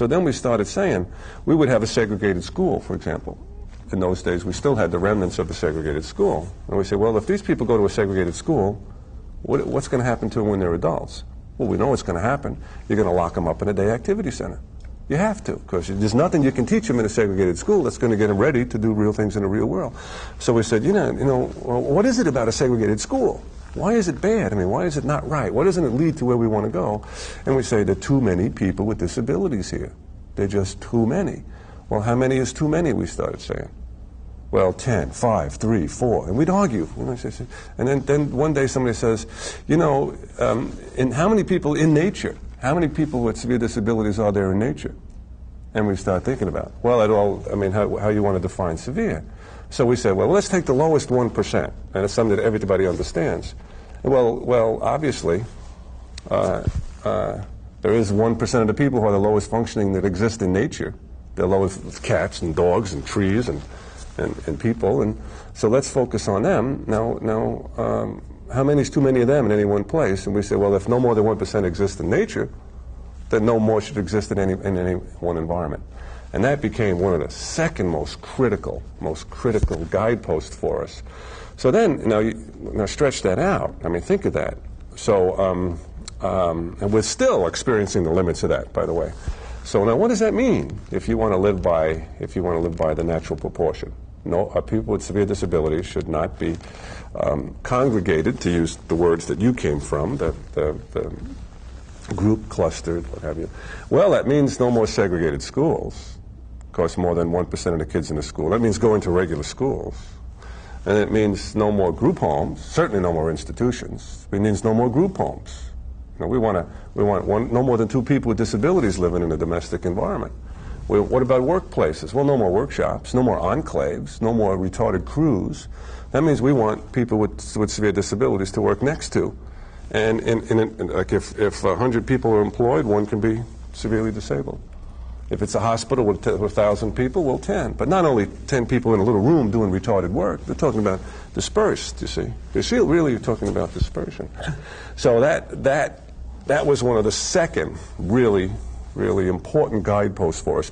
So then we started saying, we would have a segregated school, for example. In those days, we still had the remnants of a segregated school. And we say, well, if these people go to a segregated school, what's going to happen to them when they're adults? Well, we know what's going to happen. You're going to lock them up in a day activity center. You have to, because there's nothing you can teach them in a segregated school that's going to get them ready to do real things in the real world. So we said, well, what is it about a segregated school? Why is it bad? I mean, why is it not right? Why doesn't it lead to where we want to go? And we say there are too many people with disabilities here. They're just too many. Well, how many is too many, we started saying. Well, 10, 5, 3, 4, and we'd argue. And then one day somebody says, in how many people in nature, how many people with severe disabilities are there in nature? And we start thinking about, well, how you want to define severe. So we said, well, let's take the lowest 1%, and it's something that everybody understands. Well, obviously, there is 1% of the people who are the lowest functioning that exist in nature. The lowest cats and dogs and trees and people, and so let's focus on them. Now, how many is too many of them in any one place? And we say, well, if no more than 1% exist in nature, then no more should exist in any one environment. And that became one of the second most critical guideposts for us. So then, now stretch that out. I mean, think of that. So, and we're still experiencing the limits of that, by the way. So now, what does that mean if you want to live by the natural proportion? No, people with severe disabilities should not be congregated, to use the words that you came from, the group, clustered, what have you. Well, that means no more segregated schools. Of course, more than 1% of the kids in the school. That means going to regular schools. And it means no more group homes, certainly no more institutions. It means no more group homes. We want no more than 2 people with disabilities living in a domestic environment. What about workplaces? Well, no more workshops, no more enclaves, no more retarded crews. That means we want people with severe disabilities to work next to. And like if 100 people are employed, 1 can be severely disabled. If it's a hospital with 1,000 people, well, 10. But not only 10 people in a little room doing retarded work, they're talking about dispersed, you see. You see, really, you're talking about dispersion. So that was one of the second really important guideposts for us.